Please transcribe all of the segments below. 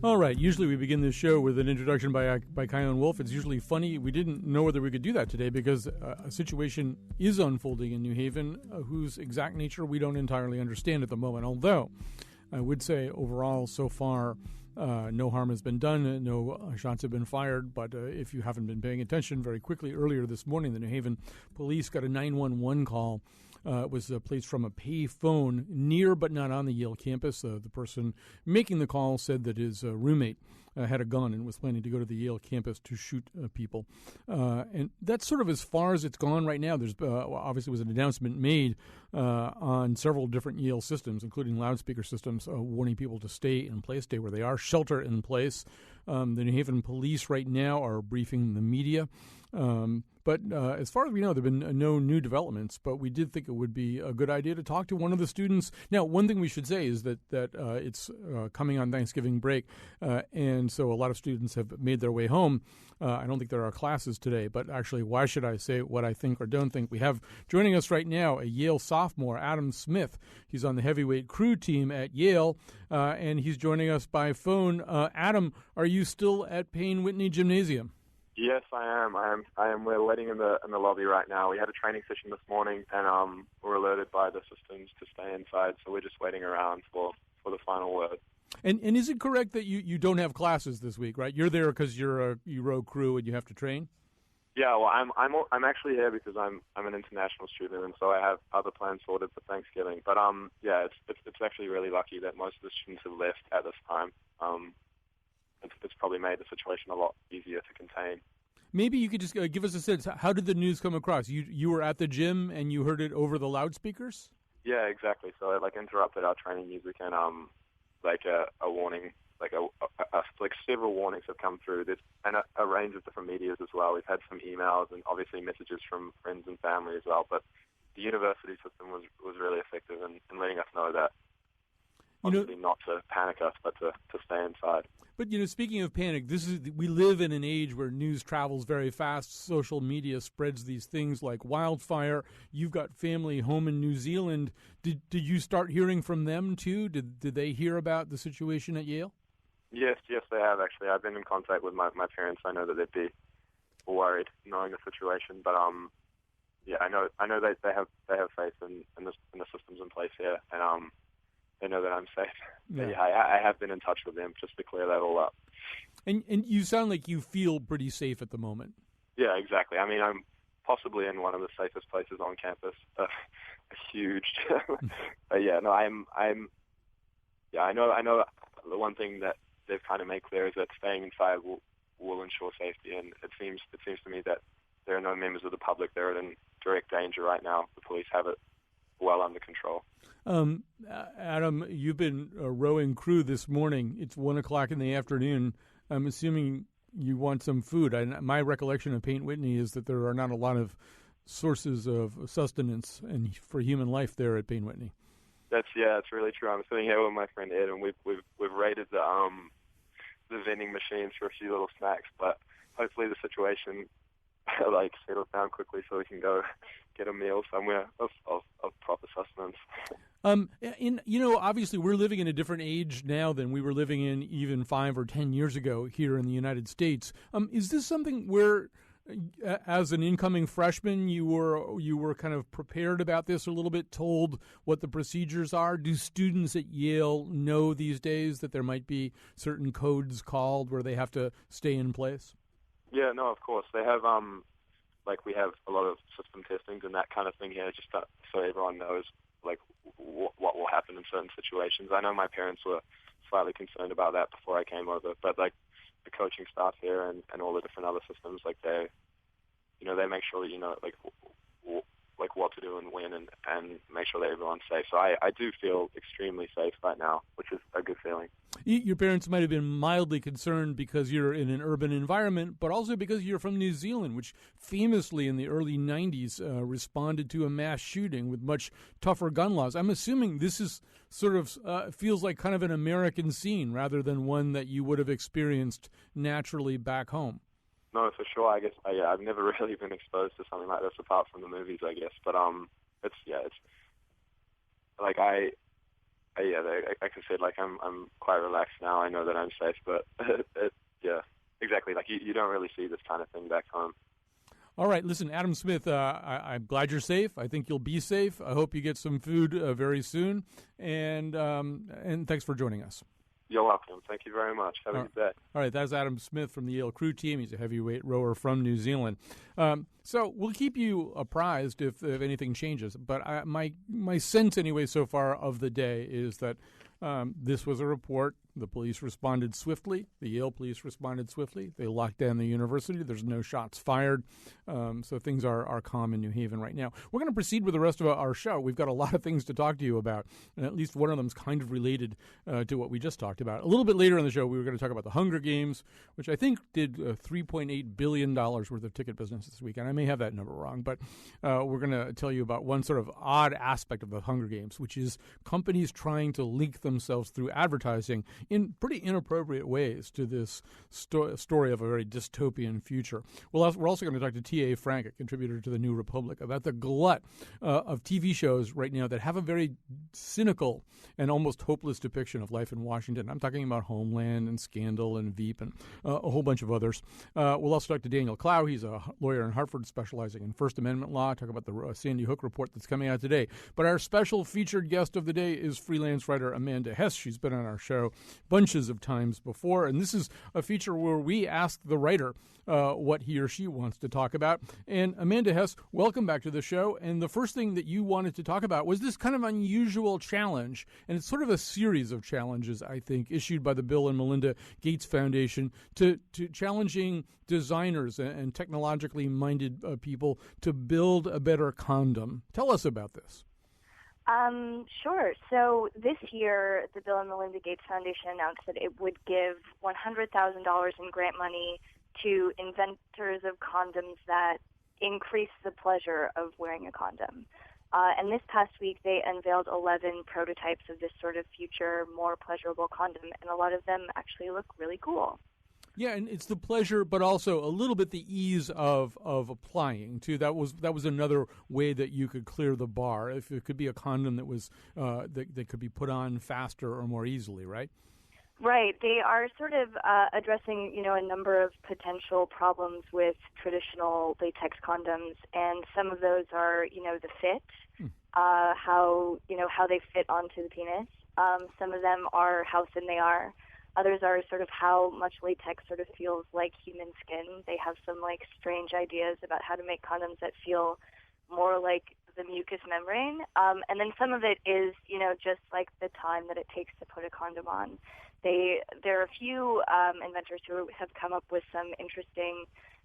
All right. Usually we begin this show with an introduction by Kyone Wolf. It's usually funny. We didn't know whether we could do that today because a situation is unfolding in New Haven whose exact nature we don't entirely understand at the moment. Although I would say overall so far no harm has been done, no shots have been fired. But if you haven't been paying attention, very quickly earlier this morning, the New Haven police got a 911 call. It was placed from a pay phone near but not on the Yale campus. The person making the call said that his roommate had a gun and was planning to go to the Yale campus to shoot people. And that's sort of as far as it's gone right now. There's obviously was an announcement made on several different Yale systems, including loudspeaker systems, warning people to stay in place, stay where they are, shelter in place. The New Haven police right now are briefing the media. But as far as we know, there have been no new developments, but we did think it would be a good idea to talk to one of the students. Now, one thing we should say is that it's coming on Thanksgiving break, and so a lot of students have made their way home. I don't think there are classes today, but actually, why should I say what I think or don't think? We have joining us right now a Yale sophomore, Adam Smith. He's on the heavyweight crew team at Yale, and he's joining us by phone. Adam, are you still at Payne Whitney Gymnasium? Yes, I am. We're waiting in the lobby right now. We had a training session this morning, and we're alerted by the systems to stay inside. So we're just waiting around for the final word. And is it correct that you don't have classes this week, right? You're there because you're a row crew and you have to train. Yeah, well, I'm actually here because I'm an international student, and so I have other plans sorted for Thanksgiving. But yeah, it's actually really lucky that most of the students have left at this time. It's probably made the situation a lot easier to contain. Maybe you could just give us a sense. How did the news come across? You were at the gym and you heard it over the loudspeakers? Yeah, exactly. So it interrupted our training music, and a warning, like several warnings have come through. And a range of different medias as well. We've had some emails and obviously messages from friends and family as well. But the university system was really effective in letting us know that. Obviously not to panic us, but to stay inside. But, speaking of panic, we live in an age where news travels very fast. Social media spreads these things like wildfire. You've got family home in New Zealand. Did you start hearing from them, too? Did they hear about the situation at Yale? Yes, they have, actually. I've been in contact with my parents. I know that they'd be worried knowing the situation. But, yeah, I know that they have faith in the systems in place here. And, they know that I'm safe. Yeah, I have been in touch with them just to clear that all up. And you sound like you feel pretty safe at the moment. Yeah, exactly. I mean, I'm possibly in one of the safest places on campus. Huge. But yeah, no, I'm. Yeah, I know. The one thing that they've kind of made clear is that staying inside will ensure safety, and it seems to me that there are no members of the public that are in direct danger right now. The police have it well under control. Adam, you've been rowing crew this morning. It's 1:00 in the afternoon. I'm assuming you want some food. My recollection of Payne Whitney is that there are not a lot of sources of sustenance and for human life there at Payne Whitney. That's really true. I'm sitting here with my friend Ed, and we've raided the vending machines for a few little snacks. But hopefully the situation settles down quickly so we can go get a meal somewhere of proper sustenance. Obviously we're living in a different age now than we were living in even 5 or 10 years ago here in the United States. Is this something where, as an incoming freshman, you were kind of prepared about this a little bit, told what the procedures are? Do students at Yale know these days that there might be certain codes called where they have to stay in place? Yeah, no, of course. They have, we have a lot of system testings and that kind of thing here, just so everyone knows, what will happen in certain situations. I know my parents were slightly concerned about that before I came over, but, the coaching staff here and all the different other systems, they make sure that you know, what to do and when and make sure that everyone's safe. So I do feel extremely safe right now, which is a good feeling. Your parents might have been mildly concerned because you're in an urban environment, but also because you're from New Zealand, which famously in the early 90s responded to a mass shooting with much tougher gun laws. I'm assuming this is sort of feels like kind of an American scene rather than one that you would have experienced naturally back home. No, for sure. I guess I've never really been exposed to something like this apart from the movies, I guess. But like I said, like I'm quite relaxed now. I know that I'm safe, but yeah, exactly. Like you don't really see this kind of thing back home. All right, listen, Adam Smith, I'm glad you're safe. I think you'll be safe. I hope you get some food very soon, and thanks for joining us. You're welcome. Thank you very much. Have a good day. All right, that's Adam Smith from the Yale crew team. He's a heavyweight rower from New Zealand. So we'll keep you apprised if anything changes. But my sense anyway so far of the day is that this was a report. The police responded swiftly. The Yale police responded swiftly. They locked down the university. There's no shots fired. So things are calm in New Haven right now. We're going to proceed with the rest of our show. We've got a lot of things to talk to you about, and at least one of them is kind of related to what we just talked about. A little bit later in the show, we were going to talk about the Hunger Games, which I think did $3.8 billion worth of ticket business this weekend. I may have that number wrong, but we're going to tell you about one sort of odd aspect of the Hunger Games, which is companies trying to link themselves through advertising in pretty inappropriate ways to this story of a very dystopian future. We're also going to talk to T.A. Frank, a contributor to the New Republic, about the glut of TV shows right now that have a very cynical and almost hopeless depiction of life in Washington. I'm talking about Homeland and Scandal and Veep and a whole bunch of others. We'll also talk to Daniel Clow. He's a lawyer in Hartford specializing in First Amendment law. Talk about the Sandy Hook report that's coming out today. But our special featured guest of the day is freelance writer Amanda Hess. She's been on our show bunches of times before, and this is a feature where we ask the writer what he or she wants to talk about. And Amanda Hess, welcome back to the show. And the first thing that you wanted to talk about was this kind of unusual challenge, and it's sort of a series of challenges, I think, issued by the Bill and Melinda Gates Foundation to challenging designers and technologically minded people to build a better condom. Tell us about this. Sure. So this year, the Bill and Melinda Gates Foundation announced that it would give $100,000 in grant money to inventors of condoms that increase the pleasure of wearing a condom. And this past week, they unveiled 11 prototypes of this sort of future, more pleasurable condom, and a lot of them actually look really cool. Yeah, and it's the pleasure, but also a little bit the ease of applying too. That was another way that you could clear the bar. If it could be a condom that was that could be put on faster or more easily, right? Right. They are sort of addressing, a number of potential problems with traditional latex condoms, and some of those are, the fit, how they fit onto the penis. Some of them are how thin they are. Others are sort of how much latex sort of feels like human skin. They have some strange ideas about how to make condoms that feel more like the mucous membrane. And then some of it is, just like the time that it takes to put a condom on. There are a few inventors who have come up with some interesting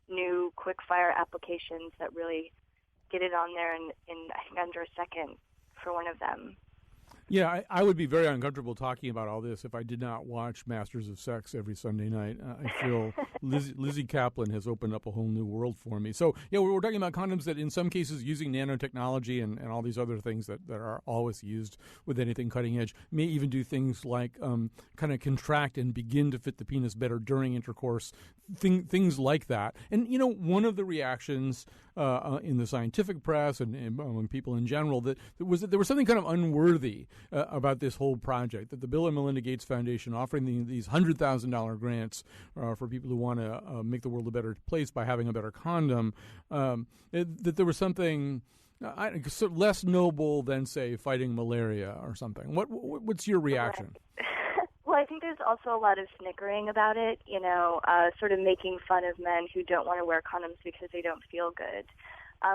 new quick-fire applications that really get it on there in I think, under a second for one of them. Yeah, I would be very uncomfortable talking about all this if I did not watch Masters of Sex every Sunday night. I feel Lizzie Kaplan has opened up a whole new world for me. So, yeah, we're talking about condoms that in some cases using nanotechnology and all these other things that are always used with anything cutting edge may even do things like kind of contract and begin to fit the penis better during intercourse, things like that. And, one of the reactions in the scientific press and among people in general that there was something kind of unworthy about this whole project, that the Bill and Melinda Gates Foundation offering these $100,000 grants for people who want to make the world a better place by having a better condom, that there was something less noble than, say, fighting malaria or something. What's your reaction? Well, I think there's also a lot of snickering about it, sort of making fun of men who don't want to wear condoms because they don't feel good.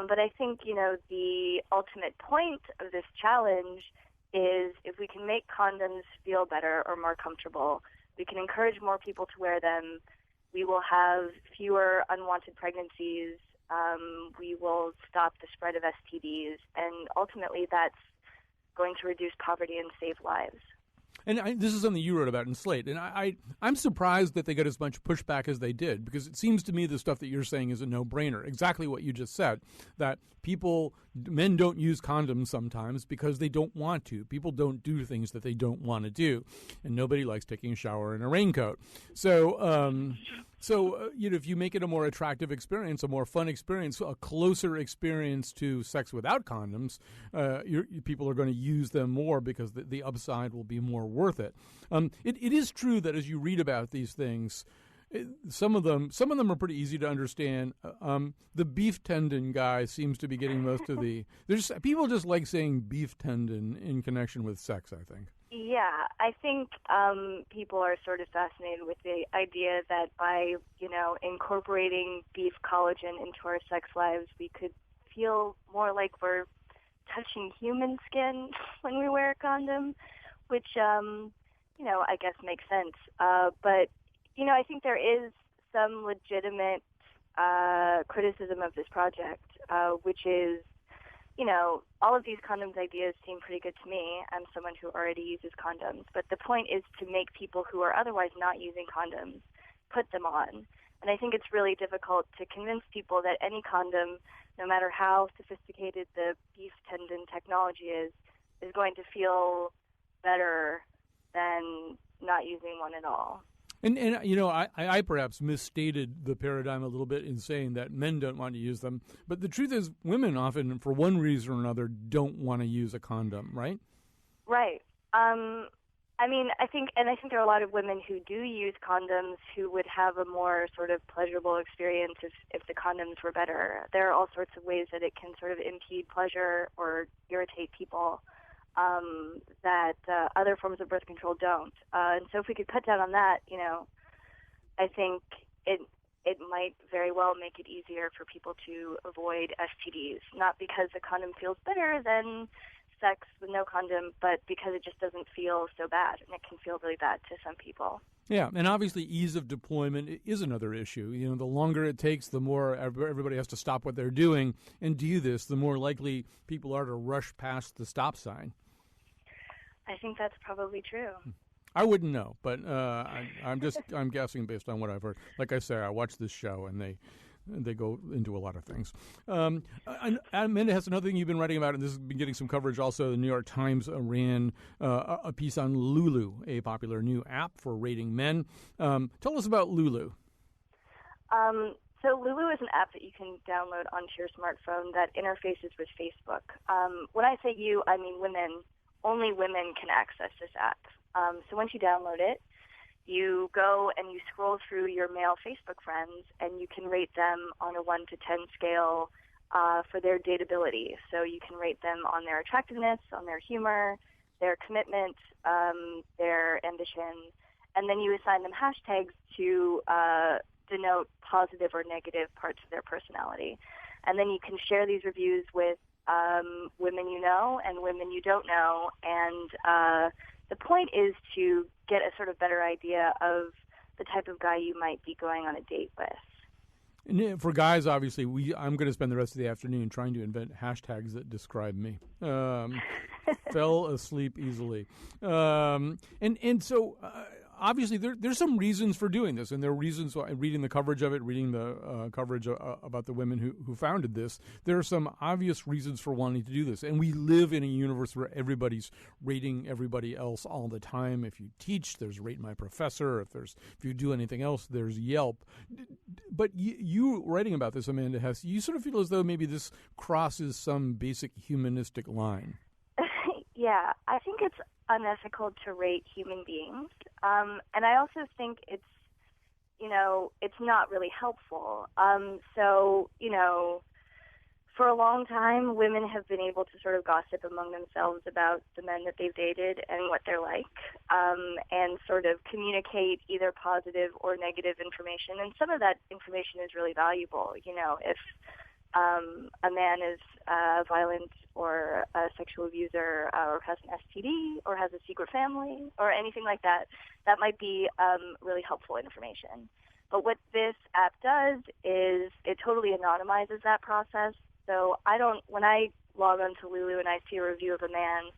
But I think, the ultimate point of this challenge is if we can make condoms feel better or more comfortable, we can encourage more people to wear them, we will have fewer unwanted pregnancies, we will stop the spread of STDs, and ultimately that's going to reduce poverty and save lives. And this is something you wrote about in Slate, and I'm surprised that they got as much pushback as they did, because it seems to me the stuff that you're saying is a no-brainer. Exactly what you just said, that men don't use condoms sometimes because they don't want to. People don't do things that they don't want to do, and nobody likes taking a shower in a raincoat. So So, if you make it a more attractive experience, a more fun experience, a closer experience to sex without condoms, people are going to use them more because the upside will be more worth it. It is true that as you read about these things, some of them are pretty easy to understand. The beef tendon guy seems to be getting most of the. People just like saying beef tendon in connection with sex, I think. Yeah, I think people are sort of fascinated with the idea that by, incorporating beef collagen into our sex lives, we could feel more like we're touching human skin when we wear a condom, which, I guess makes sense. But, I think there is some legitimate criticism of this project, which is, all of these condoms ideas seem pretty good to me. I'm someone who already uses condoms. But the point is to make people who are otherwise not using condoms put them on. And I think it's really difficult to convince people that any condom, no matter how sophisticated the beef tendon technology is going to feel better than not using one at all. And I perhaps misstated the paradigm a little bit in saying that men don't want to use them. But the truth is women often, for one reason or another, don't want to use a condom, right? Right. I think there are a lot of women who do use condoms who would have a more sort of pleasurable experience if the condoms were better. There are all sorts of ways that it can sort of impede pleasure or irritate people that other forms of birth control don't. And so if we could cut down on that, I think it might very well make it easier for people to avoid STDs, not because the condom feels better than sex with no condom, but because it just doesn't feel so bad, and it can feel really bad to some people. Yeah, and obviously ease of deployment is another issue. The longer it takes, the more everybody has to stop what they're doing and do this, the more likely people are to rush past the stop sign. I think that's probably true. I wouldn't know, but I'm guessing based on what I've heard. Like I say, I watch this show, and they go into a lot of things. Amanda has another thing you've been writing about, and this has been getting some coverage also. The New York Times ran a piece on Lulu, a popular new app for rating men. Tell us about Lulu. So Lulu is an app that you can download onto your smartphone that interfaces with Facebook. When I say you, I mean women. Only women can access this app. So once you download it, you go and you scroll through your male Facebook friends, and you can rate them on a 1 to 10 scale for their dateability. So you can rate them on their attractiveness, on their humor, their commitment, their ambition, and then you assign them hashtags to denote positive or negative parts of their personality. And then you can share these reviews with women you know and women you don't know, and the point is to get a sort of better idea of the type of guy you might be going on a date with. And for guys, obviously, I'm going to spend the rest of the afternoon trying to invent hashtags that describe me. Fell asleep easily. And so obviously, there's some reasons for doing this, and there are reasons why, reading the coverage of it, reading the coverage about the women who founded this, there are some obvious reasons for wanting to do this. And we live in a universe where everybody's rating everybody else all the time. If you teach, there's Rate My Professor. If you do anything else, there's Yelp. But you writing about this, Amanda Hess, you sort of feel as though maybe this crosses some basic humanistic line. Yeah, I think it's unethical to rate human beings. And I also think it's not really helpful. For a long time, women have been able to sort of gossip among themselves about the men that they've dated and what they're like, and sort of communicate either positive or negative information. And some of that information is really valuable. If a man is violent or a sexual abuser or has an STD or has a secret family or anything like that, that might be really helpful information. But what this app does is it totally anonymizes that process. So when I log on to Lulu and I see a review of a man,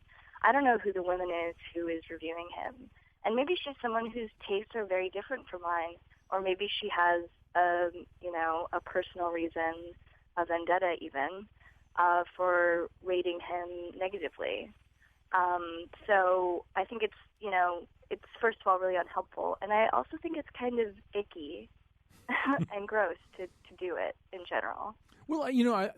I don't know who the woman is who is reviewing him. And maybe she's someone whose tastes are very different from mine, or maybe she has a personal reason, a vendetta even, for rating him negatively. So I think it's first of all really unhelpful, and I also think it's kind of icky. and gross to do it in general. Well,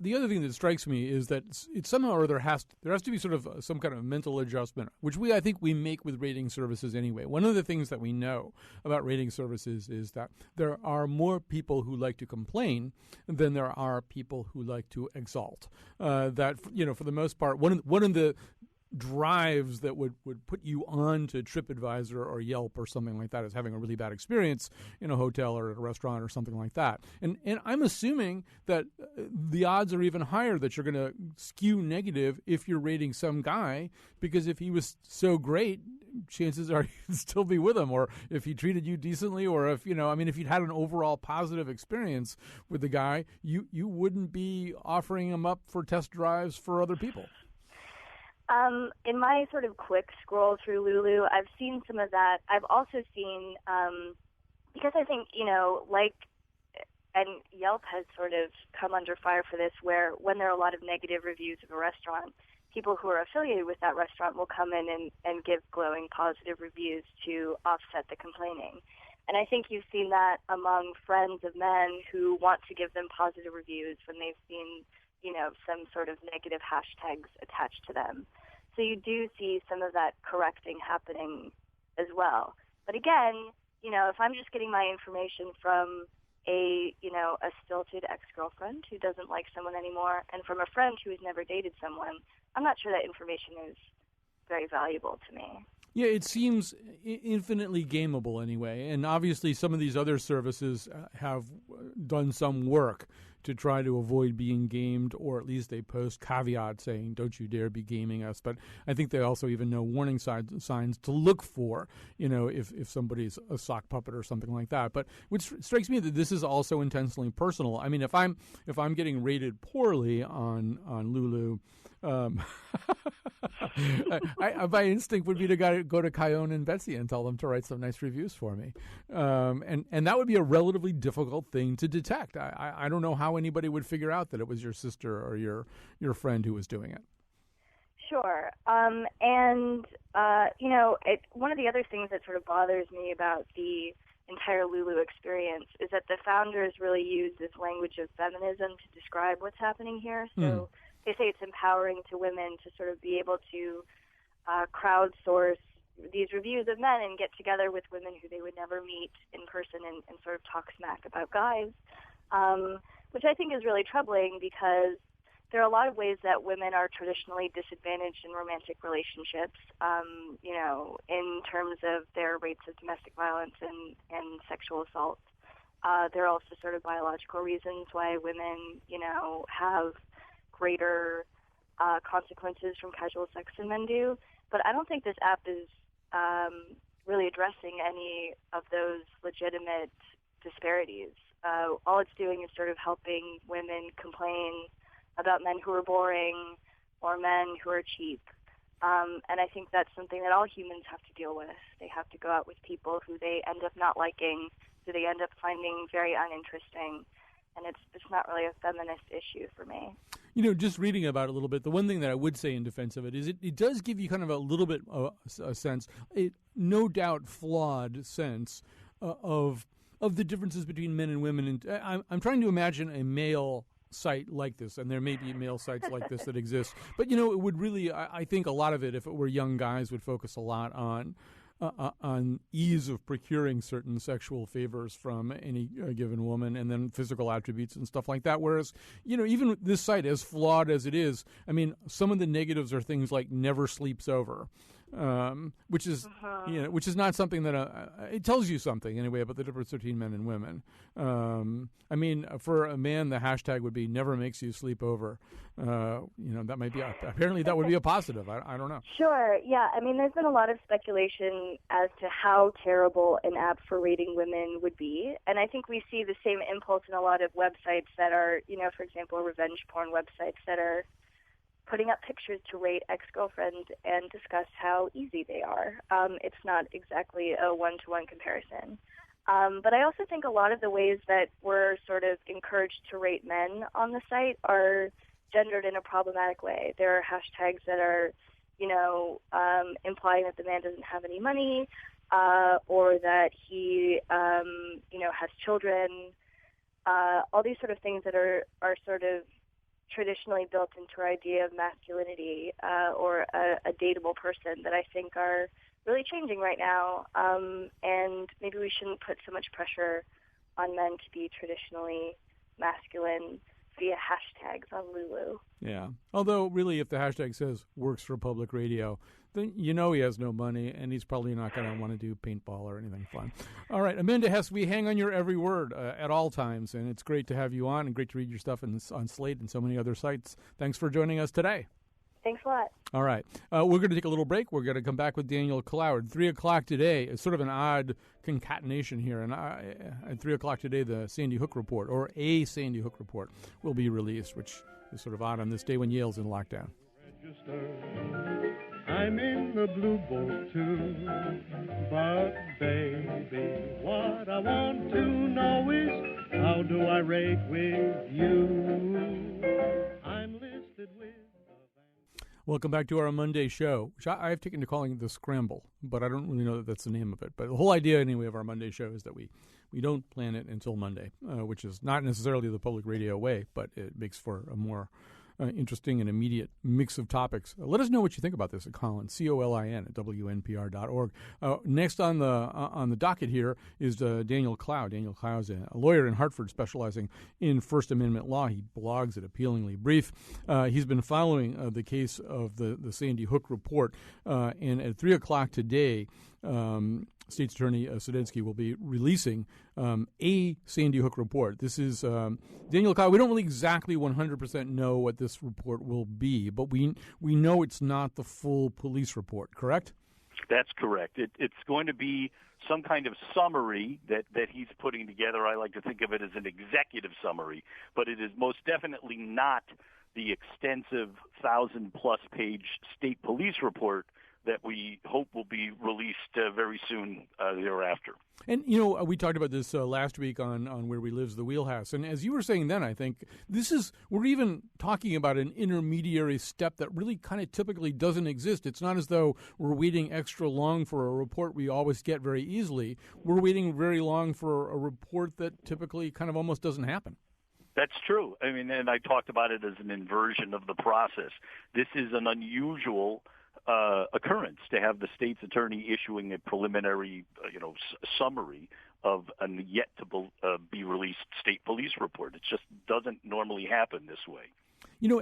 the other thing that strikes me is that it's somehow or there has to be sort of some kind of mental adjustment, which I think we make with rating services anyway. One of the things that we know about rating services is that there are more people who like to complain than there are people who like to exalt. That for the most part, one of the drives that would put you on to TripAdvisor or Yelp or something like that is having a really bad experience in a hotel or at a restaurant or something like that. And I'm assuming that the odds are even higher that you're going to skew negative if you're rating some guy, because if he was so great, chances are you'd still be with him, or if he treated you decently, or if if you'd had an overall positive experience with the guy, you wouldn't be offering him up for test drives for other people. In my sort of quick scroll through Lulu, I've seen some of that. I've also seen, because I think, and Yelp has sort of come under fire for this, where when there are a lot of negative reviews of a restaurant, people who are affiliated with that restaurant will come in and give glowing positive reviews to offset the complaining. And I think you've seen that among friends of men who want to give them positive reviews when they've seen some sort of negative hashtags attached to them. So you do see some of that correcting happening as well. But again, if I'm just getting my information from a stilted ex-girlfriend who doesn't like someone anymore, and from a friend who has never dated someone, I'm not sure that information is very valuable to me. Yeah, it seems infinitely gameable anyway. And obviously some of these other services have done some work to try to avoid being gamed, or at least they post caveat saying, don't you dare be gaming us. But I think they also even know warning signs to look for, if somebody's a sock puppet or something like that. But which strikes me that this is also intensely personal. I mean, if I'm getting rated poorly on Lulu, my instinct would be to go to Kyone and Betsy and tell them to write some nice reviews for me. And that would be a relatively difficult thing to detect. I don't know how anybody would figure out that it was your sister or your friend who was doing it. Sure. One of the other things that sort of bothers me about the entire Lulu experience is that the founders really use this language of feminism to describe what's happening here. So they say it's empowering to women to sort of be able to crowdsource these reviews of men and get together with women who they would never meet in person and sort of talk smack about guys, which I think is really troubling because there are a lot of ways that women are traditionally disadvantaged in romantic relationships, in terms of their rates of domestic violence and sexual assault. There are also sort of biological reasons why women, have greater consequences from casual sex than men do. But I don't think this app is really addressing any of those legitimate disparities. All it's doing is sort of helping women complain about men who are boring or men who are cheap. And I think that's something that all humans have to deal with. They have to go out with people who they end up not liking, who they end up finding very uninteresting. And it's not really a feminist issue for me. Just reading about it a little bit, the one thing that I would say in defense of it is it does give you kind of a little bit a sense, no doubt flawed sense of the differences between men and women. And I'm trying to imagine a male site like this, and there may be male sites like this that exist. But, it would really, I think a lot of it, if it were young guys, would focus a lot on ease of procuring certain sexual favors from any given woman, and then physical attributes and stuff like that. Whereas, even this site, as flawed as it is, I mean, some of the negatives are things like never sleeps over, which is which is not something that it tells you something anyway about the difference between men and women. I mean, for a man, the hashtag would be never makes you sleep over. That might be apparently that would be a positive. I don't know. Sure. Yeah. I mean, there's been a lot of speculation as to how terrible an app for rating women would be, and I think we see the same impulse in a lot of websites that are, for example, revenge porn websites that are putting up pictures to rate ex-girlfriends and discuss how easy they are. It's not exactly a one-to-one comparison. But I also think a lot of the ways that we're sort of encouraged to rate men on the site are gendered in a problematic way. There are hashtags that are, implying that the man doesn't have any money. or that he, has children. All these sort of things that are sort of traditionally built into our idea of masculinity or a dateable person that I think are really changing right now. And maybe we shouldn't put so much pressure on men to be traditionally masculine via hashtags on Lulu. Yeah. Although, really, if the hashtag says works for public radio, then you know he has no money, and he's probably not going to want to do paintball or anything fun. All right, Amanda Hess, we hang on your every word at all times, and it's great to have you on and great to read your stuff on Slate and so many other sites. Thanks for joining us today. Thanks a lot. All right. We're going to take a little break. We're going to come back with Daniel Cloward. 3 o'clock today is sort of an odd concatenation here. And at 3 o'clock today, the Sandy Hook Report, or a Sandy Hook Report, will be released, which is sort of odd on this day when Yale's in lockdown. I'm in the blue book too. But, baby, what I want to know is, how do I rate with you? I'm listed with... Welcome back to our Monday show, which I've taken to calling the Scramble, but I don't really know that that's the name of it. But the whole idea, anyway, of our Monday show is that we don't plan it until Monday, which is not necessarily the public radio way, but it makes for a more interesting and immediate mix of topics. Let us know what you think about this at Colin, COLIN, at WNPR.org. Next on the docket here is Daniel Clow. Daniel Clow is a lawyer in Hartford specializing in First Amendment law. He blogs at Appealingly Brief. He's been following the case of the Sandy Hook report, and at 3 o'clock today, State's Attorney Sedensky will be releasing a Sandy Hook report. This is Daniel Clow. We don't really exactly 100% know what this report will be, but we know it's not the full police report, correct? That's correct. It's going to be some kind of summary that he's putting together. I like to think of it as an executive summary, but it is most definitely not the extensive 1,000-plus page state police report that we hope will be released very soon thereafter. And, we talked about this last week on Where We Live's The Wheelhouse. And as you were saying then, I think we're even talking about an intermediary step that really kind of typically doesn't exist. It's not as though we're waiting extra long for a report we always get very easily. We're waiting very long for a report that typically kind of almost doesn't happen. That's true. I mean, and I talked about it as an inversion of the process. This is an unusual occurrence to have the state's attorney issuing a preliminary, summary of a yet to be released state police report. It just doesn't normally happen this way.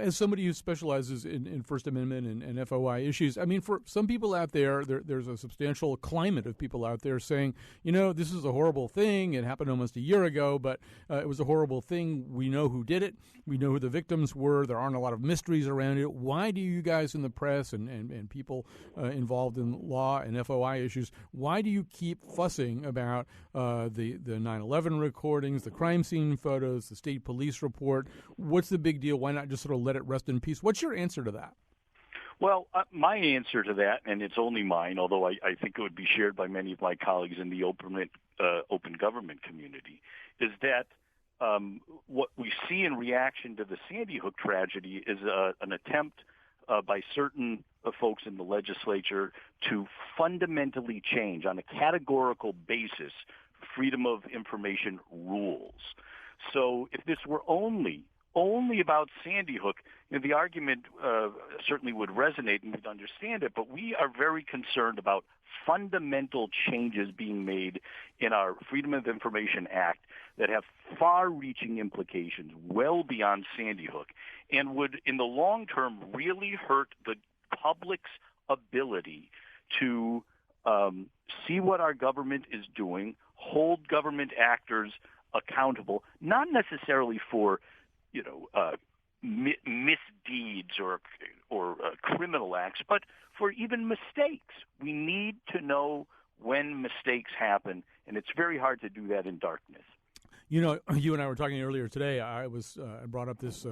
As somebody who specializes in First Amendment and FOI issues, I mean, for some people out there's a substantial climate of people out there saying, this is a horrible thing. It happened almost a year ago, but it was a horrible thing. We know who did it. We know who the victims were. There aren't a lot of mysteries around it. Why do you guys in the press and people involved in law and FOI issues, why do you keep fussing about the 9/11 recordings, the crime scene photos, the state police report? What's the big deal? Why not just sort of let it rest in peace? What's your answer to that? Well, my answer to that, and it's only mine, although I think it would be shared by many of my colleagues in the open government community, is that what we see in reaction to the Sandy Hook tragedy is an attempt by certain folks in the legislature to fundamentally change, on a categorical basis, freedom of information rules. So if this were only about Sandy Hook, the argument certainly would resonate and we'd understand it, but we are very concerned about fundamental changes being made in our Freedom of Information Act that have far-reaching implications well beyond Sandy Hook and would, in the long term, really hurt the public's ability to see what our government is doing, hold government actors accountable, not necessarily for misdeeds or criminal acts, but for even mistakes. We need to know when mistakes happen, and it's very hard to do that in darkness. You know, you and I were talking earlier today. I brought up this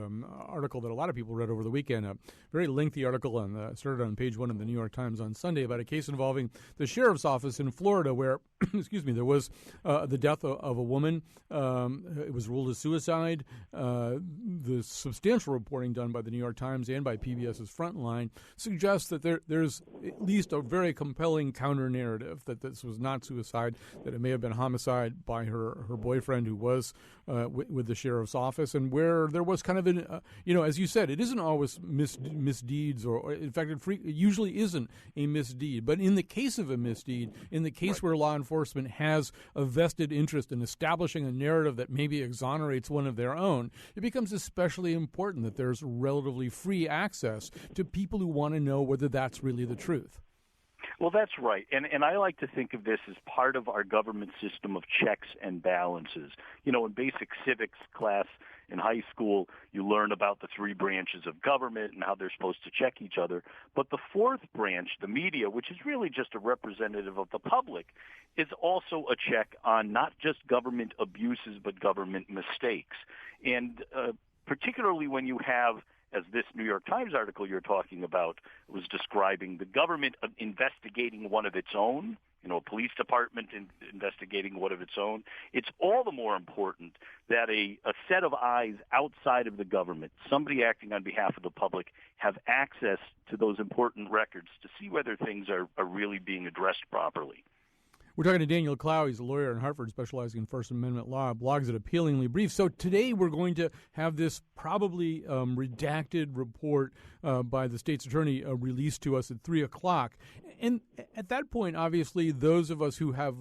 article that a lot of people read over the weekend, a very lengthy article started on page 1 of the New York Times on Sunday about a case involving the sheriff's office in Florida where, excuse me, there was the death of a woman. It was ruled a suicide. The substantial reporting done by the New York Times and by PBS's Frontline suggests that there's at least a very compelling counter-narrative that this was not suicide, that it may have been homicide by her boyfriend who was with the sheriff's office, and where there was kind of an, as you said, it isn't always misdeeds, or in fact, it usually isn't a misdeed. But in the case of a misdeed, in the case where law enforcement has a vested interest in establishing a narrative that maybe exonerates one of their own, it becomes especially important that there's relatively free access to people who want to know whether that's really the truth. Well, that's right. And I like to think of this as part of our government system of checks and balances. You know, in basic civics class in high school, you learn about the 3 branches of government and how they're supposed to check each other. But the 4th branch, the media, which is really just a representative of the public, is also a check on not just government abuses, but government mistakes. And particularly when you have, as this New York Times article you're talking about was describing, the government investigating one of its own, a police department investigating one of its own, it's all the more important that a set of eyes outside of the government, somebody acting on behalf of the public, have access to those important records to see whether things are really being addressed properly. We're talking to Daniel Clow. He's a lawyer in Hartford specializing in First Amendment law, blogs at Appealingly Brief. So today we're going to have this probably redacted report by the state's attorney released to us at 3 o'clock. And at that point, obviously, those of us who have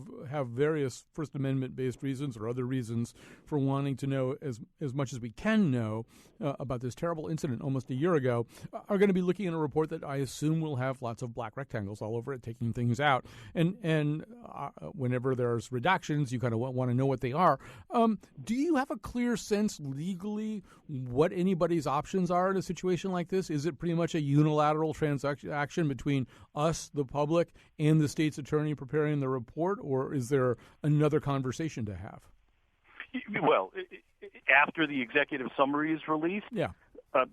various First Amendment-based reasons or other reasons for wanting to know as much as we can know about this terrible incident almost a year ago are going to be looking at a report that I assume will have lots of black rectangles all over it, taking things out. And whenever there's redactions, you kind of want to know what they are. Do you have a clear sense legally what anybody's options are in a situation like this? Is it pretty much a unilateral transaction between us, the public, and the state's attorney preparing the report, or is there another conversation to have? Well, after the executive summary is released,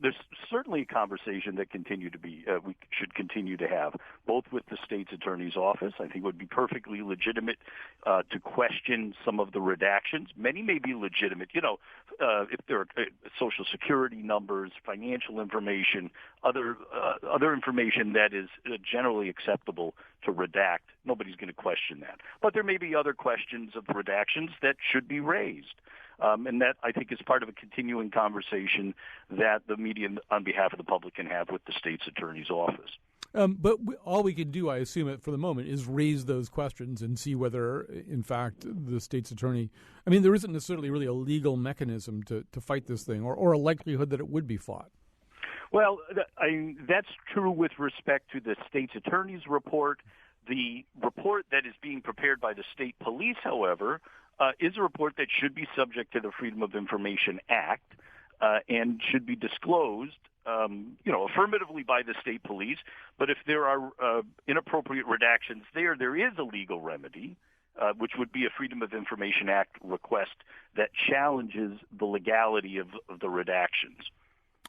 there's certainly a conversation that we should continue to have, both with the state's attorney's office. I think it would be perfectly legitimate to question some of the redactions. Many may be legitimate. If there are Social Security numbers, financial information, other information that is generally acceptable to redact, nobody's going to question that. But there may be other questions of redactions that should be raised. And that, I think, is part of a continuing conversation that the media on behalf of the public can have with the state's attorney's office. But all we can do, I assume, for the moment, is raise those questions and see whether, in fact, the state's attorney – I mean, there isn't necessarily really a legal mechanism to fight this thing or a likelihood that it would be fought. Well, that's true with respect to the state's attorney's report. The report that is being prepared by the state police, however, is a report that should be subject to the Freedom of Information Act and should be disclosed, affirmatively by the state police. But if there are inappropriate redactions there is a legal remedy, which would be a Freedom of Information Act request that challenges the legality of the redactions.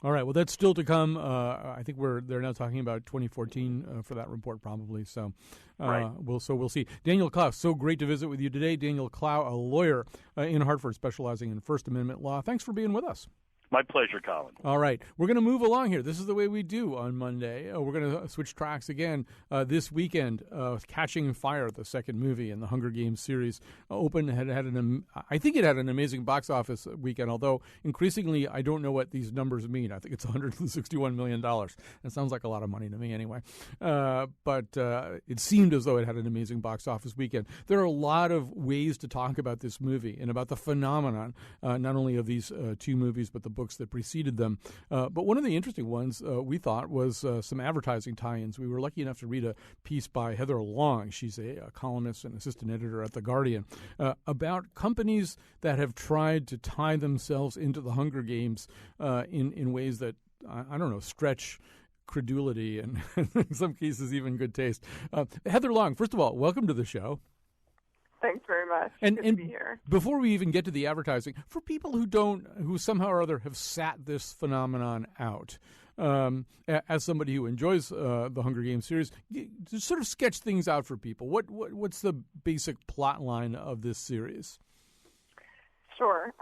All right. Well, that's still to come. I think they're now talking about 2014 for that report, probably. So, right. We'll see. Daniel Clow, so great to visit with you today. Daniel Clow, a lawyer in Hartford, specializing in First Amendment law. Thanks for being with us. My pleasure, Colin. All right. We're going to move along here. This is the way we do on Monday. We're going to switch tracks again this weekend. Catching Fire, the second movie in the Hunger Games series, I think it had an amazing box office weekend, although increasingly I don't know what these numbers mean. I think it's $161 million. That sounds like a lot of money to me anyway. But it seemed as though it had an amazing box office weekend. There are a lot of ways to talk about this movie and about the phenomenon, not only of these two movies, but the books that preceded them. But one of the interesting ones we thought was some advertising tie-ins. We were lucky enough to read a piece by Heather Long. She's a columnist and assistant editor at The Guardian about companies that have tried to tie themselves into the Hunger Games in ways that, I don't know, stretch credulity and in some cases even good taste. Heather Long, first of all, welcome to the show. Thanks very much. And Good to be here. Before we even get to the advertising, for people who somehow or other have sat this phenomenon out, as somebody who enjoys the Hunger Games series, to sort of sketch things out for people. What's the basic plot line of this series? Sure.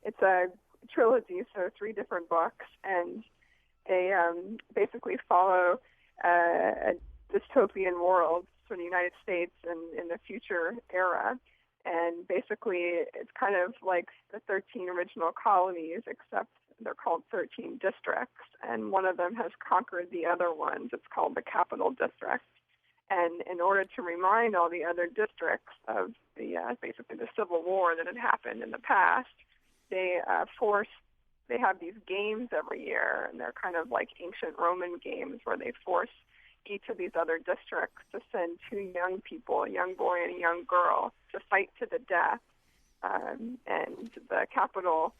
It's a trilogy, so 3 different books, and they basically follow a dystopian world for the United States and in the future era. And basically, it's kind of like the 13 original colonies, except they're called 13 districts, and one of them has conquered the other ones. It's called the Capital District. And in order to remind all the other districts of the basically the Civil War that had happened in the past, they have these games every year, and they're kind of like ancient Roman games where they force each of these other districts to send 2 young people, a young boy and a young girl, to fight to the death. And the Capitol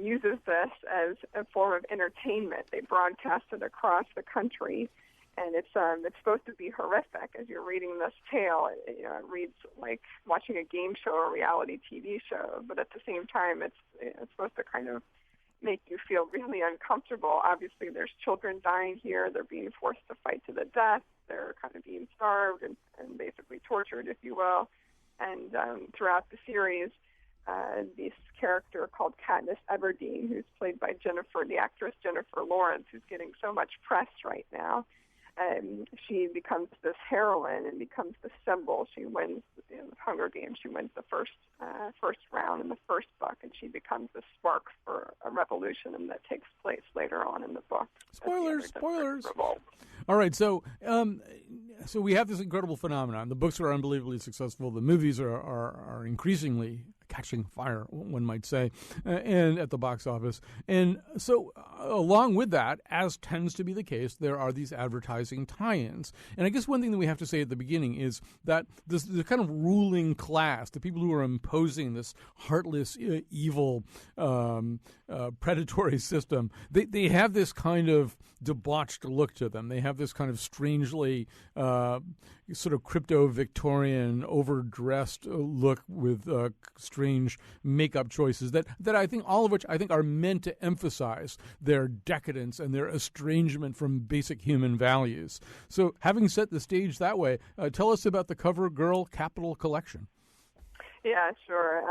uses this as a form of entertainment. They broadcast it across the country, and it's supposed to be horrific. As you're reading this tale, it reads like watching a game show or a reality TV show, but at the same time, it's supposed to kind of make you feel really uncomfortable. Obviously, there's children dying here. They're being forced to fight to the death. They're kind of being starved and basically tortured, if you will. And throughout the series, this character called Katniss Everdeen, who's played by the actress Jennifer Lawrence, who's getting so much press right now, she becomes this heroine and becomes the symbol. She wins the Hunger Games. She wins the first round in the first book, and she becomes the spark for a revolution, and that takes place later on in the book. Spoilers! All right, so we have this incredible phenomenon. The books are unbelievably successful. The movies are increasingly catching fire, one might say, and at the box office. And so along with that, as tends to be the case, there are these advertising tie-ins. And I guess one thing that we have to say at the beginning is that the kind of ruling class, the people who are imposing this heartless, evil, predatory system, they have this kind of debauched look to them. They have this kind of strangely sort of crypto-Victorian, overdressed look with strange makeup choices that I think, all of which I think are meant to emphasize their decadence and their estrangement from basic human values. So having set the stage that way, tell us about the CoverGirl Capital Collection. Yeah, sure.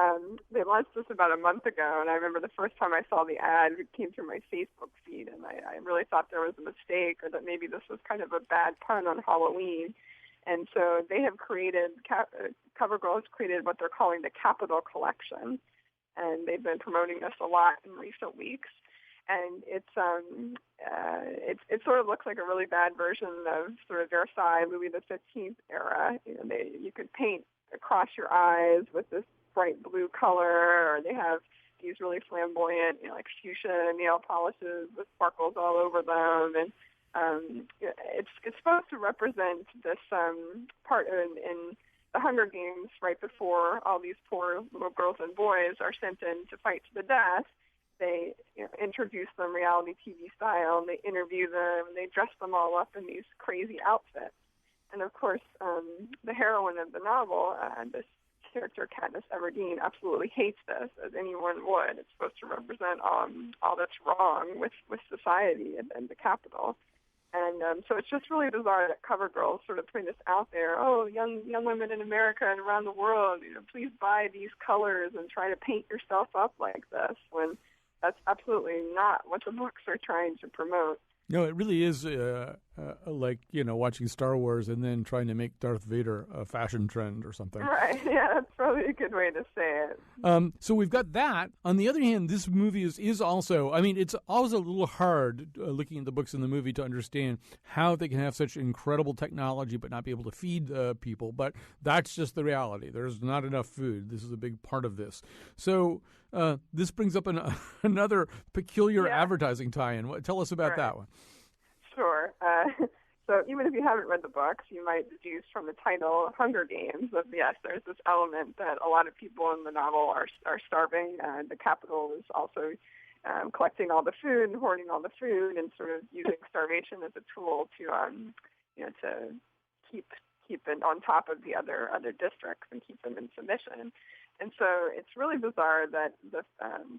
They launched this about a month ago, and I remember the first time I saw the ad, it came through my Facebook feed, and I really thought there was a mistake, or that maybe this was kind of a bad pun on Halloween. And so they have created, CoverGirl has created what they're calling the Capital Collection, and they've been promoting this a lot in recent weeks. And it sort of looks like a really bad version of sort of Versailles, Louis XV era. You could paint across your eyes with this bright blue color, or they have these really flamboyant, like fuchsia nail polishes with sparkles all over them, and it's supposed to represent this part in the Hunger Games right before all these poor little girls and boys are sent in to fight to the death. They introduce them reality TV style, and they interview them, and they dress them all up in these crazy outfits. And of course, the heroine of the novel, this character, Katniss Everdeen, absolutely hates this, as anyone would. It's supposed to represent all that's wrong with society and the Capitol. And so it's just really bizarre that CoverGirl is sort of putting this out there. Oh, young women in America and around the world, please buy these colors and try to paint yourself up like this, when that's absolutely not what the books are trying to promote. No, it really is like, watching Star Wars and then trying to make Darth Vader a fashion trend or something. Right, yeah, that's probably a good way to say it. So we've got that. On the other hand, this movie is also, it's always a little hard looking at the books and the movie to understand how they can have such incredible technology but not be able to feed people. But that's just the reality. There's not enough food. This is a big part of this. So this brings up another peculiar advertising tie-in. Tell us about that one. Sure. So even if you haven't read the books, you might deduce from the title Hunger Games that, yes, there's this element that a lot of people in the novel are starving. The Capitol is also collecting all the food and hoarding all the food and sort of using starvation as a tool to keep keep it on top of the other districts and keep them in submission. And so it's really bizarre that the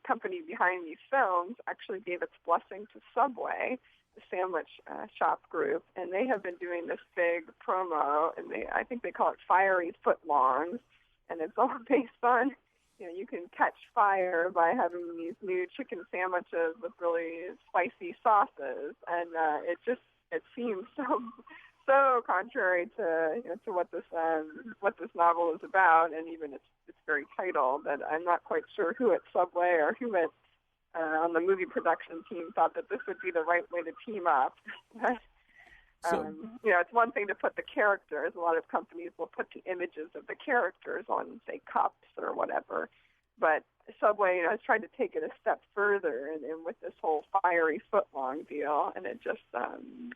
company behind these films actually gave its blessing to Subway, the sandwich shop group, and they have been doing this big promo, and I think they call it Fiery Footlongs, and it's all based on, you can catch fire by having these new chicken sandwiches with really spicy sauces, and it seems so contrary to what this novel is about, and even its very title, that I'm not quite sure who at Subway or who at on the movie production team thought that this would be the right way to team up. But, it's one thing to put the characters. A lot of companies will put the images of the characters on, say, cups or whatever. But Subway has tried to take it a step further, and with this whole fiery footlong deal, and it just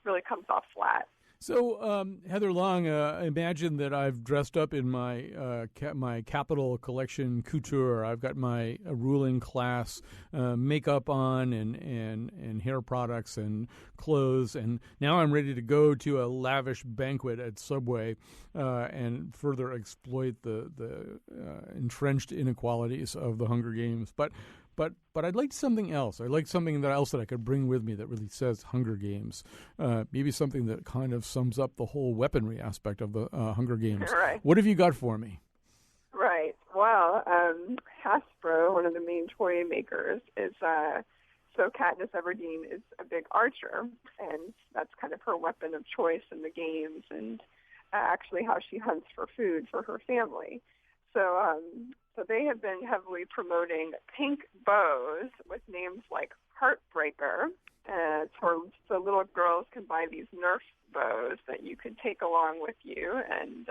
really comes off flat. So, Heather Long, imagine that I've dressed up in my my Capital Collection couture. I've got my ruling class makeup on and hair products and clothes, and now I'm ready to go to a lavish banquet at Subway and further exploit the entrenched inequalities of the Hunger Games. But I'd like something else. I'd like something else that I could bring with me that really says Hunger Games. Maybe something that kind of sums up the whole weaponry aspect of the Hunger Games. Right. What have you got for me? Right. Well, Hasbro, one of the main toy makers, is so Katniss Everdeen is a big archer, and that's kind of her weapon of choice in the games, and actually how she hunts for food for her family. So they have been heavily promoting pink bows with names like Heartbreaker, so little girls can buy these Nerf bows that you can take along with you and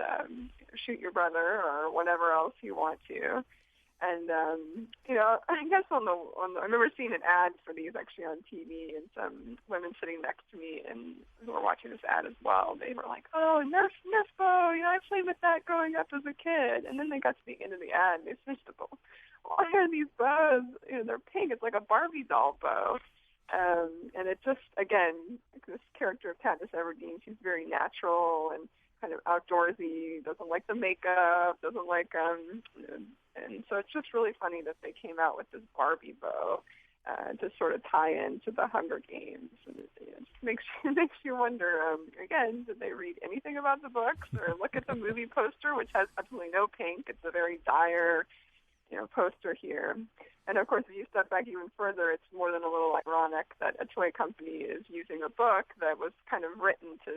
shoot your brother or whatever else you want to. And I guess I remember seeing an ad for these actually on TV, and some women sitting next to me and who were watching this ad as well. They were like, "Oh, Nerf bow! I played with that growing up as a kid." And then they got to the end of the ad, and they said, "Why are these bows? They're pink. It's like a Barbie doll bow." And it just, again, this character of Katniss Everdeen, she's very natural and kind of outdoorsy, doesn't like the makeup, doesn't like and so it's just really funny that they came out with this Barbie bow to sort of tie into the Hunger Games. And it just makes you wonder, again, did they read anything about the books or look at the movie poster, which has absolutely no pink. It's a very dire, poster here. And of course, if you step back even further, it's more than a little ironic that a toy company is using a book that was kind of written to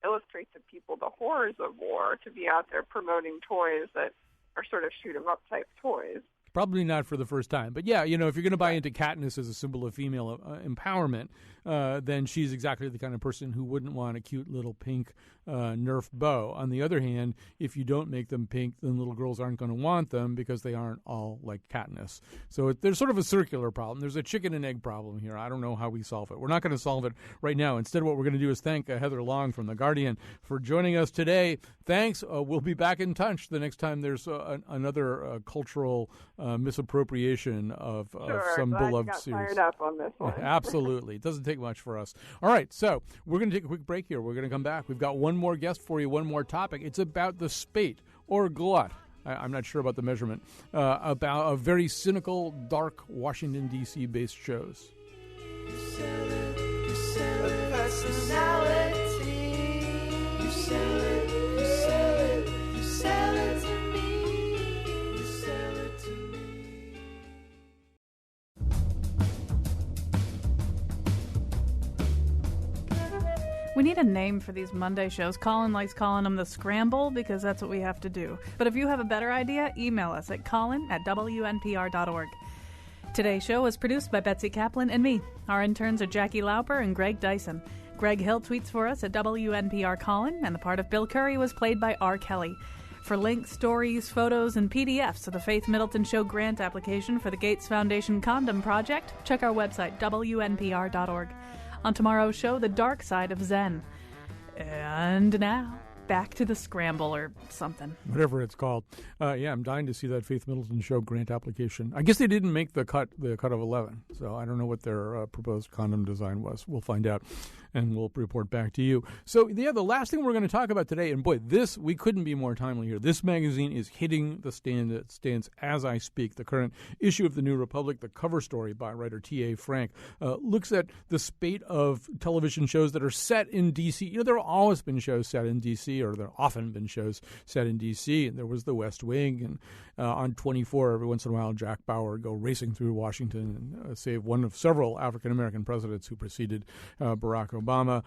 illustrate to people the horrors of war, to be out there promoting toys that are sort of shoot-'em-up type toys. Probably not for the first time. But yeah, if you're going to buy into Katniss as a symbol of female empowerment, then she's exactly the kind of person who wouldn't want a cute little pink Nerf bow. On the other hand, if you don't make them pink, then little girls aren't going to want them because they aren't all like Katniss. So there's sort of a circular problem. There's a chicken and egg problem here. I don't know how we solve it. We're not going to solve it right now. Instead, what we're going to do is thank Heather Long from The Guardian for joining us today. Thanks. We'll be back in touch the next time there's another cultural misappropriation of some beloved series. Fired up on this one. Absolutely. It doesn't take much for us. All right, so we're going to take a quick break here. We're going to come back. We've got one more guest for you, one more topic. It's about the spate or glut. I'm not sure about the measurement. About a very cynical, dark Washington, D.C. based shows. We need a name for these Monday shows. Colin likes calling them the Scramble because that's what we have to do. But if you have a better idea, email us at colin@wnpr.org. Today's show was produced by Betsy Kaplan and me. Our interns are Jackie Lauper and Greg Dyson. Greg Hill tweets for us at WNPR Colin, and the part of Bill Curry was played by R. Kelly. For links, stories, photos, and PDFs of the Faith Middleton Show grant application for the Gates Foundation Condom Project, check our website, WNPR.org. On tomorrow's show, the dark side of Zen. And now, back to the Scramble or something. Whatever it's called. Yeah, I'm dying to see that Faith Middleton Show grant application. I guess they didn't make the cut of 11, so I don't know what their proposed condom design was. We'll find out. and we'll report back to you. So, yeah, the last thing we're going to talk about today, and boy, we couldn't be more timely here. This magazine is hitting the stands as I speak. The current issue of the New Republic, the cover story by writer T.A. Frank, looks at the spate of television shows that are set in D.C. You know, there have always been shows set in D.C., or there have often been shows set in D.C., and there was The West Wing, and on 24, every once in a while, Jack Bauer would go racing through Washington and save one of several African-American presidents who preceded Barack Obama.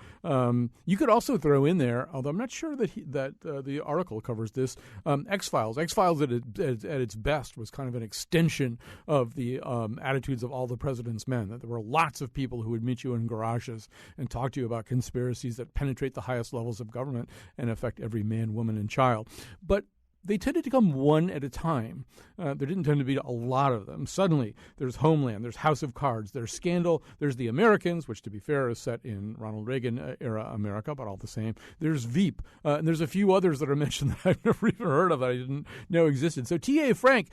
You could also throw in there, although I'm not sure that the article covers this, X-Files. X-Files at its best was kind of an extension of the attitudes of All the President's Men, that there were lots of people who would meet you in garages and talk to you about conspiracies that penetrate the highest levels of government and affect every man, woman, and child. But they tended to come one at a time. There didn't tend to be a lot of them. Suddenly, there's Homeland, there's House of Cards, there's Scandal, there's The Americans, which, to be fair, is set in Ronald Reagan-era America, but all the same. There's Veep, and there's a few others that are mentioned that I've never even heard of that I didn't know existed. So T.A. Frank,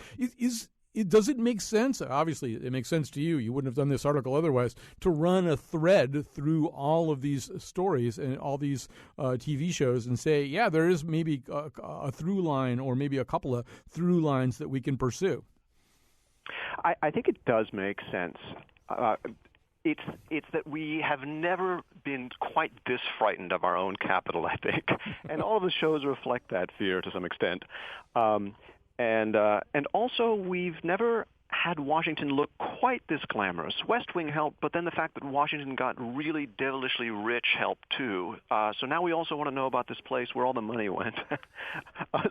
does it make sense? Obviously, it makes sense to you. You wouldn't have done this article otherwise, to run a thread through all of these stories and all these TV shows and say, yeah, there is maybe a through line or maybe a couple of through lines that we can pursue. I think it does make sense. It's that we have never been quite this frightened of our own capital, I think. And all of the shows reflect that fear to some extent. And also, we've never had Washington look quite this glamorous. West Wing helped, but then the fact that Washington got really devilishly rich helped too. So now we also want to know about this place where all the money went.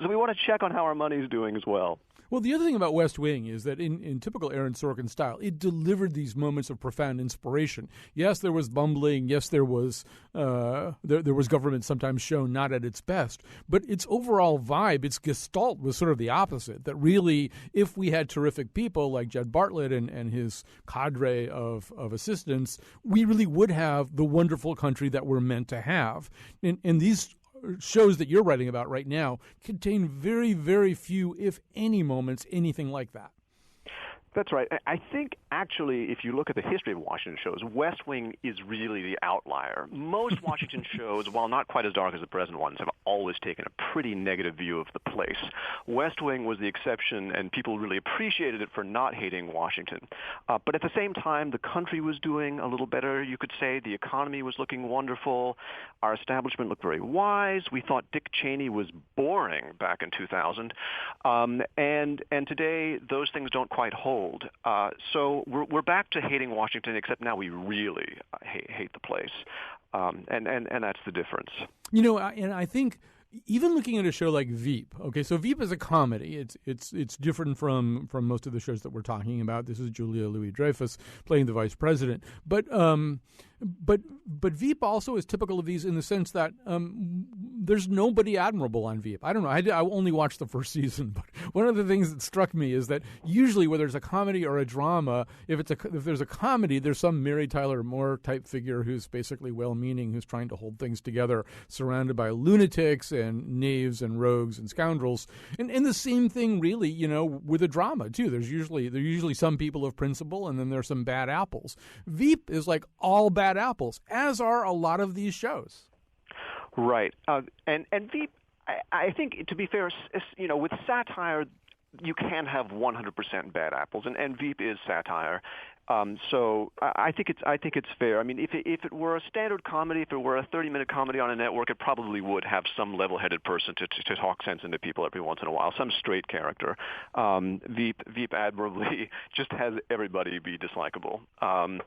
So we want to check on how our money's doing as well. Well, the other thing about West Wing is that in typical Aaron Sorkin style, it delivered these moments of profound inspiration. Yes, there was bumbling. Yes, there was there was government sometimes shown not at its best. But its overall vibe, its gestalt was sort of the opposite, that really, if we had terrific people like Jed Bartlett and his cadre of assistants, we really would have the wonderful country that we're meant to have. And these shows that you're writing about right now contain very, very few, if any, moments, anything like that. That's right. I think, actually, if you look at the history of Washington shows, West Wing is really the outlier. Most Washington shows, while not quite as dark as the present ones, have always taken a pretty negative view of the place. West Wing was the exception, and people really appreciated it for not hating Washington. But at the same time, the country was doing a little better, you could say. The economy was looking wonderful. Our establishment looked very wise. We thought Dick Cheney was boring back in 2000. And today, those things don't quite hold. So we're back to hating Washington, except now we really hate the place, and that's the difference. You know, and I think even looking at a show like Veep, okay, so Veep is a comedy. It's different from most of the shows that we're talking about. This is Julia Louis-Dreyfus playing the vice president, but Veep also is typical of these in the sense that there's nobody admirable on Veep. I don't know. I only watched the first season, but one of the things that struck me is that usually whether it's a comedy or a drama, if there's a comedy, there's some Mary Tyler Moore type figure who's basically well-meaning, who's trying to hold things together, surrounded by lunatics and knaves and rogues and scoundrels. And the same thing really, you know, with a drama too. There's usually some people of principle, and then there's some bad apples. Veep is like all bad apples, as are a lot of these shows. Right. And Veep, I think, to be fair, you know, with satire, you can have 100% bad apples, and Veep is satire. So I think it's fair. I mean, if it were a standard comedy, if it were a 30-minute comedy on a network, it probably would have some level-headed person to talk sense into people every once in a while, some straight character. Veep admirably just has everybody be dislikable. To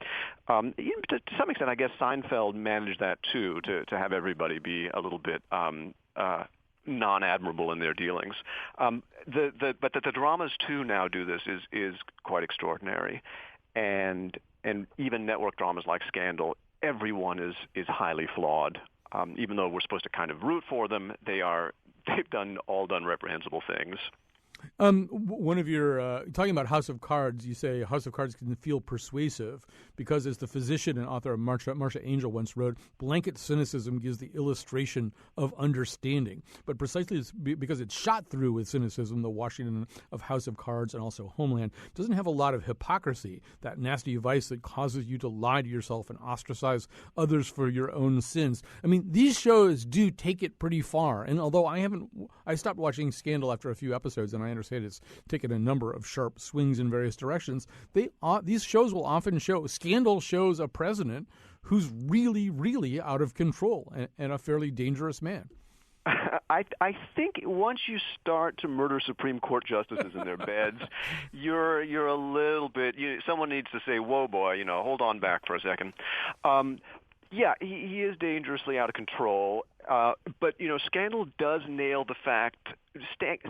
some extent, I guess Seinfeld managed that too, to have everybody be a little bit non-admirable in their dealings. But the dramas too now do this is quite extraordinary. And even network dramas like Scandal, everyone is highly flawed. Even though we're supposed to kind of root for them, they've done reprehensible things. One of your talking about House of Cards, you say House of Cards can feel persuasive because, as the physician and author of Marcia Angel once wrote, blanket cynicism gives the illustration of understanding. But precisely because it's shot through with cynicism, the Washington of House of Cards and also Homeland doesn't have a lot of hypocrisy, that nasty vice that causes you to lie to yourself and ostracize others for your own sins. I mean, these shows do take it pretty far. And although I stopped watching Scandal after a few episodes, and I understand it's taken a number of sharp swings in various directions. These shows will often show, Scandal shows a president who's really, really out of control and a fairly dangerous man. I think once you start to murder Supreme Court justices in their beds, you're a little bit. Someone needs to say, "Whoa, boy, hold on back for a second." Yeah, he is dangerously out of control. But, Scandal does nail the fact.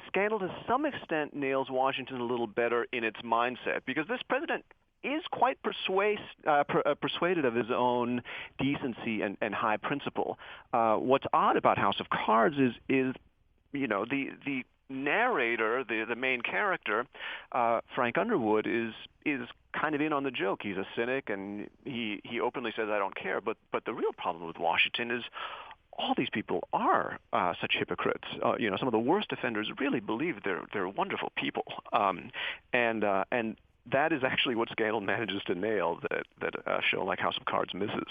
Scandal, to some extent, nails Washington a little better in its mindset, because this president is quite persuaded of his own decency and high principle. What's odd about House of Cards is the narrator, the main character, Frank Underwood, is kind of in on the joke. He's a cynic, and he openly says, "I don't care." But the real problem with Washington is all these people are such hypocrites. Some of the worst offenders really believe they're wonderful people, and that is actually what Scandal manages to nail that a show like House of Cards misses.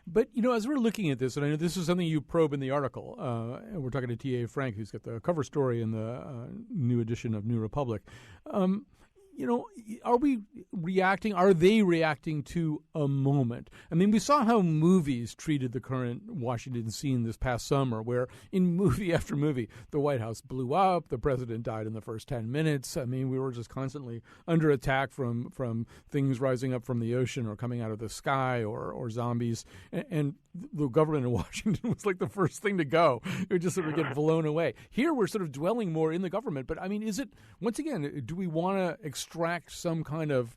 But, as we're looking at this, and I know this is something you probe in the article, and we're talking to T.A. Frank, who's got the cover story in the new edition of New Republic, are they reacting to a moment? I mean, we saw how movies treated the current Washington scene this past summer, where in movie after movie, the White House blew up, the president died in the first 10 minutes. I mean, we were just constantly under attack from things rising up from the ocean or coming out of the sky or zombies. And the government in Washington was like the first thing to go. It would just sort of get blown away. Here, we're sort of dwelling more in the government. But, I mean, is it, once again, do we want to extract some kind of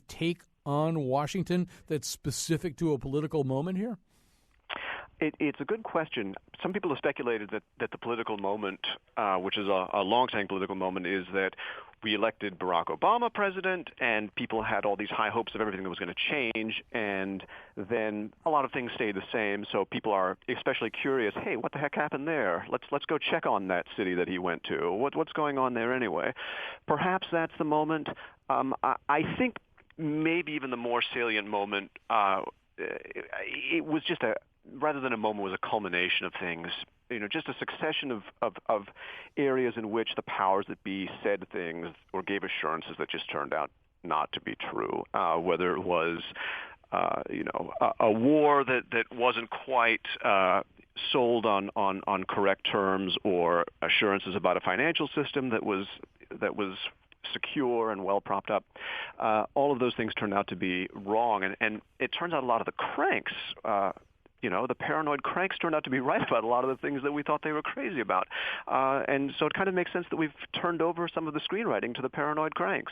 take on Washington that's specific to a political moment here? It's a good question. Some people have speculated that the political moment, which is a long-standing political moment, is that we elected Barack Obama president, and people had all these high hopes of everything that was going to change, and then a lot of things stayed the same. So people are especially curious. Hey, what the heck happened there? Let's go check on that city that he went to. What's going on there anyway? Perhaps that's the moment. I think maybe even the more salient moment. It was just rather than a moment, was a culmination of things. Just a succession of areas in which the powers that be said things or gave assurances that just turned out not to be true. Whether it was, a war that wasn't quite sold on correct terms, or assurances about a financial system that was secure and well propped up. All of those things turned out to be wrong, and it turns out a lot of the cranks, the paranoid cranks, turned out to be right about a lot of the things that we thought they were crazy about. And so it kind of makes sense that we've turned over some of the screenwriting to the paranoid cranks,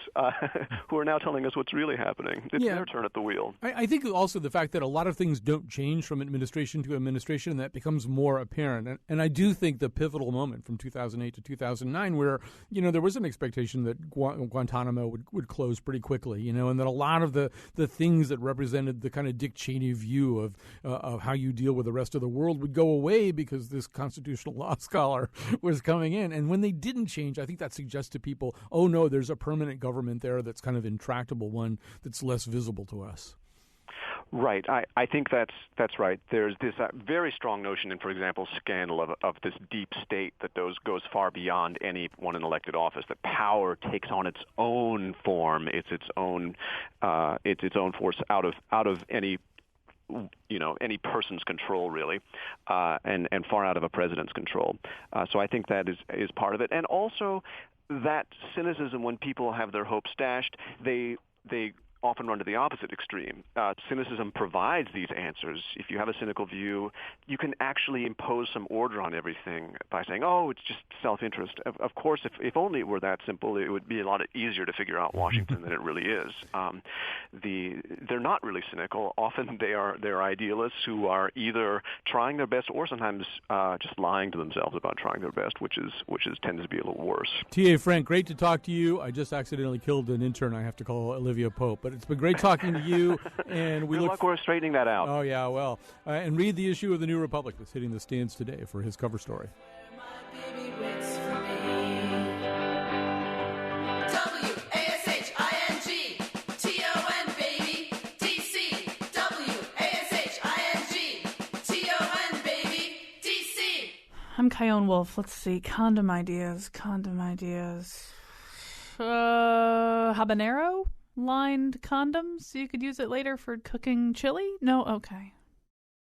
who are now telling us what's really happening. It's their turn at the wheel. I think also the fact that a lot of things don't change from administration to administration, and that becomes more apparent. And I do think the pivotal moment from 2008 to 2009, where, there was an expectation that Guantanamo would close pretty quickly, and that a lot of the things that represented the kind of Dick Cheney view of how you deal with the rest of the world would go away because this constitutional law scholar was coming in. And when they didn't change, I think that suggests to people, oh, no, there's a permanent government there that's kind of intractable, one that's less visible to us. Right. I think that's right. There's this very strong notion in, for example, Scandal of this deep state that goes far beyond anyone in elected office, that power takes on its own form. It's its own force out of any person's control, really, and far out of a president's control. So I think that is part of it. And also that cynicism, when people have their hopes dashed, they often run to the opposite extreme. Cynicism provides these answers. If you have a cynical view, you can actually impose some order on everything by saying, oh, it's just self-interest. Of course, if only it were that simple, it would be a lot easier to figure out Washington than it really is. They're not really cynical. Often they're idealists who are either trying their best or sometimes just lying to themselves about trying their best, which tends to be a little worse. T.A. Frank, great to talk to you. I just accidentally killed an intern. I have to call Olivia Pope, but it's been great talking to you. And we Good luck for straightening that out. Oh yeah, well, and read the issue of the New Republic that's hitting the stands today for his cover story. I'm Kyone Wolf. Let's see. Condom ideas. Habanero lined condoms. You could use it later for cooking chili? No? Okay.